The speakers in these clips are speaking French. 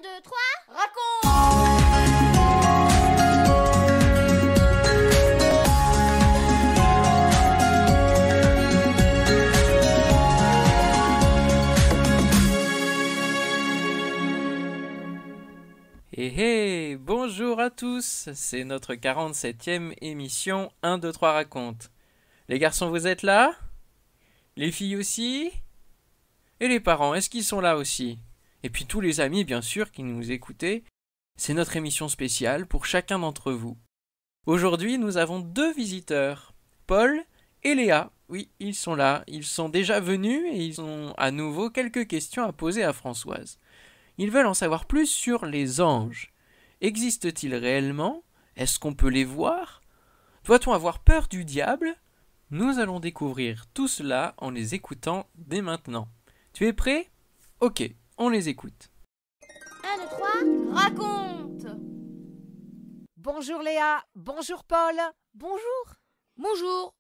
2, 3, raconte! Bonjour à tous, c'est notre 47e émission 1, 2, 3 raconte. Les garçons, vous êtes là? Les filles aussi? Et les parents, est-ce qu'ils sont là aussi? Et puis tous les amis, bien sûr, qui nous écoutez. C'est notre émission spéciale pour chacun d'entre vous. Aujourd'hui, nous avons 2 visiteurs, Paul et Léa. Oui, ils sont là, ils sont déjà venus et ils ont à nouveau quelques questions à poser à Françoise. Ils veulent en savoir plus sur les anges. Existent-ils réellement? Est-ce qu'on peut les voir? Doit-on avoir peur du diable? Nous allons découvrir tout cela en les écoutant dès maintenant. Tu es prêt? Ok, on les écoute. 1, 2, 3, raconte! Bonjour Léa, bonjour Paul. Bonjour. Bonjour.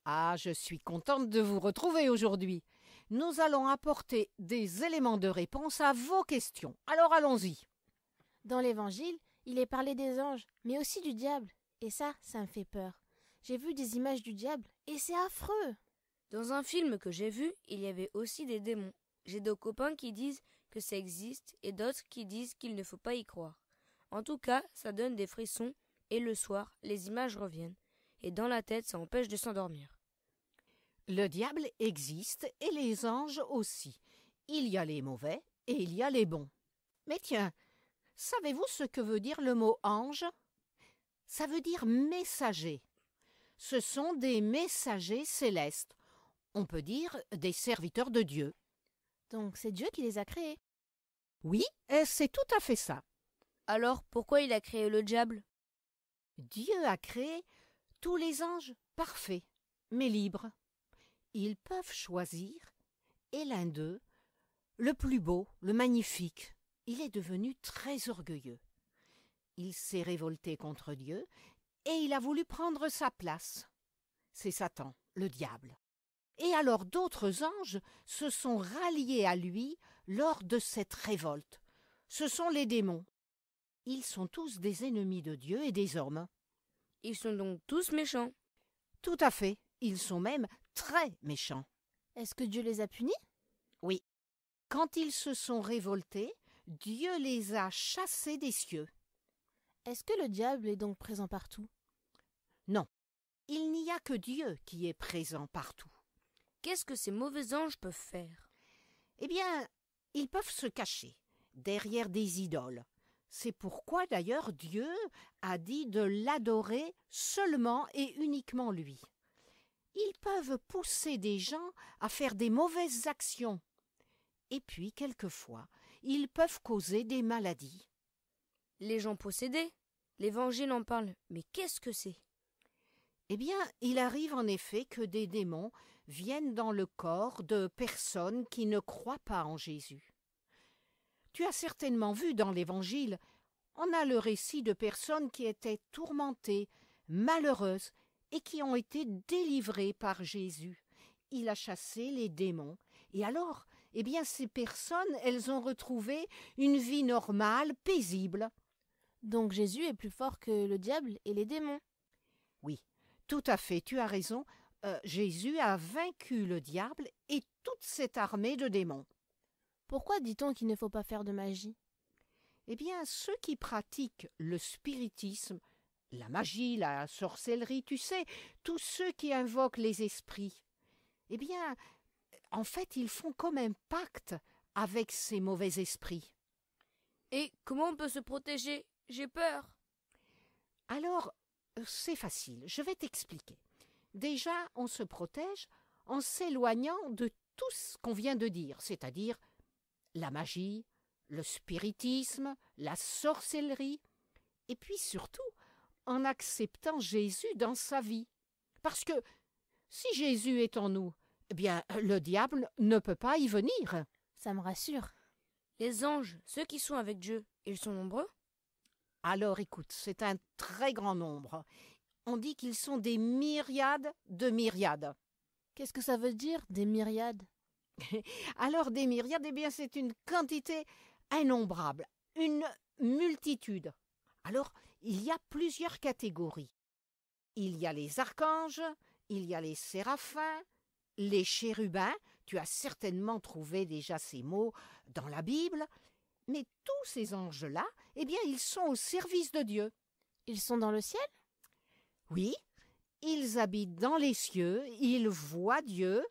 Ah, je suis contente de vous retrouver aujourd'hui. Nous allons apporter des éléments de réponse à vos questions. Alors allons-y. Dans l'Évangile, il est parlé des anges, mais aussi du diable. Et ça me fait peur. J'ai vu des images du diable et c'est affreux. Dans un film que j'ai vu, il y avait aussi des démons. J'ai 2 copains qui disent que ça existe et d'autres qui disent qu'il ne faut pas y croire. En tout cas, ça donne des frissons et le soir, les images reviennent. Et dans la tête, ça empêche de s'endormir. Le diable existe et les anges aussi. Il y a les mauvais et il y a les bons. Mais tiens, savez-vous ce que veut dire le mot ange? Ça veut dire messager. Ce sont des messagers célestes. On peut dire des serviteurs de Dieu. Donc c'est Dieu qui les a créés. Oui, c'est tout à fait ça. Alors, pourquoi il a créé le diable? Dieu a créé tous les anges parfaits, mais libres. Ils peuvent choisir, et l'un d'eux, le plus beau, le magnifique, il est devenu très orgueilleux. Il s'est révolté contre Dieu et il a voulu prendre sa place. C'est Satan, le diable. Et alors d'autres anges se sont ralliés à lui lors de cette révolte. Ce sont les démons. Ils sont tous des ennemis de Dieu et des hommes. Ils sont donc tous méchants. Tout à fait, ils sont même très méchants. Est-ce que Dieu les a punis? Oui. Quand ils se sont révoltés, Dieu les a chassés des cieux. Est-ce que le diable est donc présent partout? Non, il n'y a que Dieu qui est présent partout. Qu'est-ce que ces mauvais anges peuvent faire? Eh bien, ils peuvent se cacher derrière des idoles. C'est pourquoi d'ailleurs Dieu a dit de l'adorer seulement et uniquement lui. Ils peuvent pousser des gens à faire des mauvaises actions. Et puis, quelquefois, ils peuvent causer des maladies. Les gens possédés? L'Évangile en parle, mais qu'est-ce que c'est? Eh bien, il arrive en effet que des démons viennent dans le corps de personnes qui ne croient pas en Jésus. Tu as certainement vu dans l'Évangile, on a le récit de personnes qui étaient tourmentées, malheureuses, et qui ont été délivrées par Jésus. Il a chassé les démons. Et alors, eh bien, ces personnes, elles ont retrouvé une vie normale, paisible. Donc Jésus est plus fort que le diable et les démons. Oui, tout à fait, tu as raison. Jésus a vaincu le diable et toute cette armée de démons. Pourquoi dit-on qu'il ne faut pas faire de magie? Eh bien, ceux qui pratiquent le spiritisme, la magie, la sorcellerie, tu sais, tous ceux qui invoquent les esprits, eh bien, en fait, ils font comme un pacte avec ces mauvais esprits. Et comment on peut se protéger? J'ai peur. Alors, c'est facile, je vais t'expliquer. Déjà, on se protège en s'éloignant de tout ce qu'on vient de dire, c'est-à-dire la magie, le spiritisme, la sorcellerie, et puis surtout en acceptant Jésus dans sa vie. Parce que si Jésus est en nous, eh bien, le diable ne peut pas y venir. Ça me rassure. Les anges, ceux qui sont avec Dieu, ils sont nombreux? Alors écoute, c'est un très grand nombre. On dit qu'ils sont des myriades de myriades. Qu'est-ce que ça veut dire, des myriades? Alors des myriades, eh bien c'est une quantité innombrable, Une multitude. Alors, il y a plusieurs catégories. Il y a les archanges, il y a les séraphins, les chérubins. Tu as certainement trouvé déjà ces mots dans la Bible. Mais tous ces anges-là, eh bien, ils sont au service de Dieu. Ils sont dans le ciel? Oui, ils habitent dans les cieux, ils voient Dieu,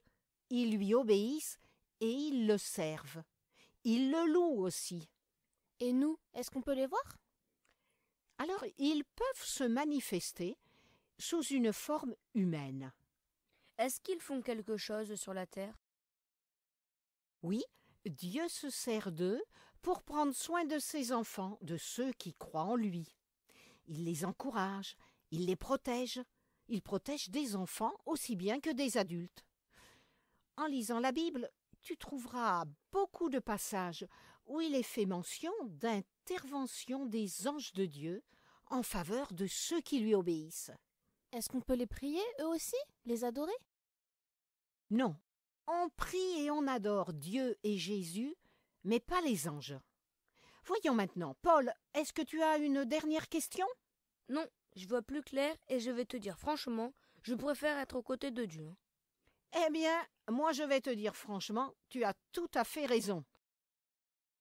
ils lui obéissent et ils le servent. Ils le louent aussi. Et nous, est-ce qu'on peut les voir? Alors, ils peuvent se manifester sous une forme humaine. Est-ce qu'ils font quelque chose sur la terre? Oui, Dieu se sert d'eux pour prendre soin de ses enfants, de ceux qui croient en lui. Il les encourage, il les protège. Il protège des enfants aussi bien que des adultes. En lisant la Bible, tu trouveras beaucoup de passages où il est fait mention d'intervention des anges de Dieu en faveur de ceux qui lui obéissent. Est-ce qu'on peut les prier, eux aussi? Les adorer? Non, on prie et on adore Dieu et Jésus, mais pas les anges. Voyons maintenant, Paul, est-ce que tu as une dernière question? Non, je vois plus clair et je vais te dire franchement, je préfère être aux côtés de Dieu. Eh bien, moi je vais te dire franchement, tu as tout à fait raison.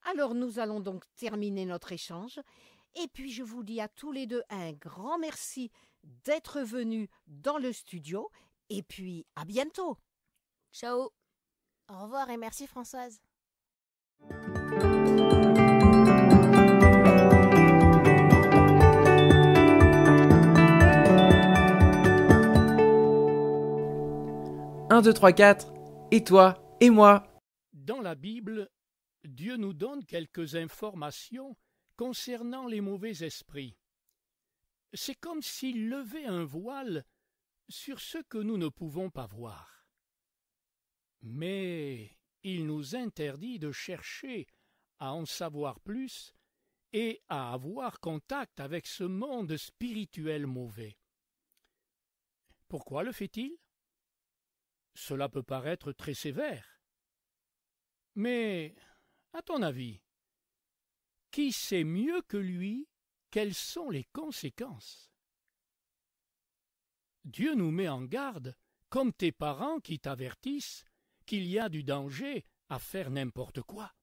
Alors nous allons donc terminer notre échange, et puis je vous dis à tous les deux un grand merci d'être venus dans le studio, et puis à bientôt. Ciao. Au revoir et merci Françoise. Un, deux, trois, quatre, et toi, et moi. Dans la Bible, Dieu nous donne quelques informations concernant les mauvais esprits. C'est comme s'il levait un voile sur ce que nous ne pouvons pas voir. Mais il nous interdit de chercher à en savoir plus et à avoir contact avec ce monde spirituel mauvais. Pourquoi le fait-il? Cela peut paraître très sévère. Mais, à ton avis, qui sait mieux que lui quelles sont les conséquences? Dieu nous met en garde, comme tes parents qui t'avertissent qu'il y a du danger à faire n'importe quoi.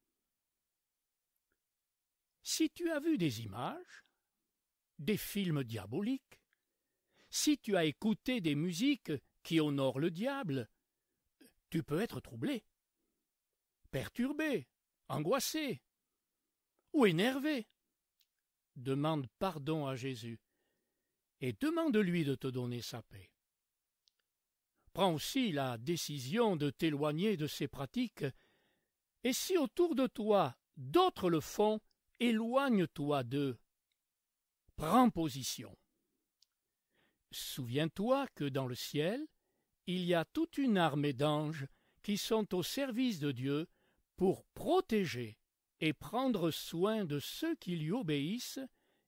Si tu as vu des images, des films diaboliques, si tu as écouté des musiques qui honorent le diable, tu peux être troublé, perturbé, angoissé ou énervé. Demande pardon à Jésus et demande-lui de te donner sa paix. Prends aussi la décision de t'éloigner de ces pratiques, et si autour de toi d'autres le font, éloigne-toi d'eux. Prends position. Souviens-toi que dans le ciel, il y a toute une armée d'anges qui sont au service de Dieu pour protéger et prendre soin de ceux qui lui obéissent,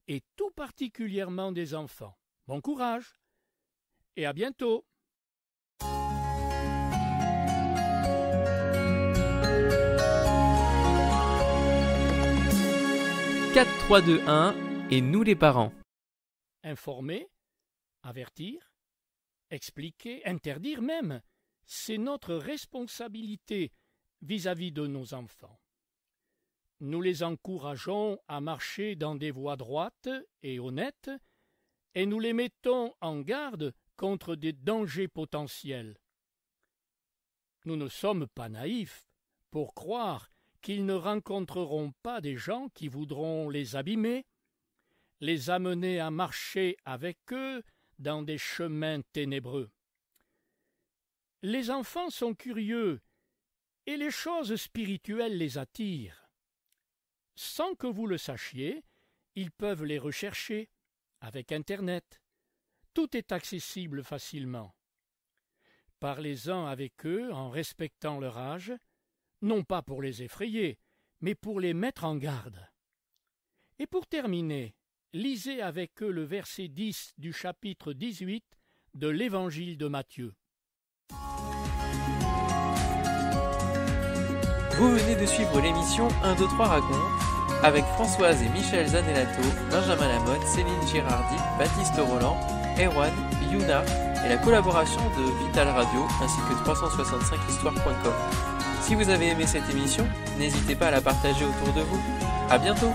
et tout particulièrement des enfants. Bon courage et à bientôt. 4, 3, 2, 1, et nous les parents. Informer, avertir, expliquer, interdire même, c'est notre responsabilité vis-à-vis de nos enfants. Nous les encourageons à marcher dans des voies droites et honnêtes, et nous les mettons en garde contre des dangers potentiels. Nous ne sommes pas naïfs pour croire qu'ils ne rencontreront pas des gens qui voudront les abîmer, les amener à marcher avec eux dans des chemins ténébreux. Les enfants sont curieux et les choses spirituelles les attirent. Sans que vous le sachiez, ils peuvent les rechercher avec Internet. Tout est accessible facilement. Parlez-en avec eux en respectant leur âge, non pas pour les effrayer, mais pour les mettre en garde. Et pour terminer, lisez avec eux le verset 10 du chapitre 18 de l'Évangile de Matthieu. Vous venez de suivre l'émission 1, 2, 3 raconte, avec Françoise et Michel Zanellato, Benjamin Lamotte, Céline Girardi, Baptiste Roland, Erwan, Yuna et la collaboration de Vital Radio ainsi que 365histoire.com. Si vous avez aimé cette émission, n'hésitez pas à la partager autour de vous. À bientôt!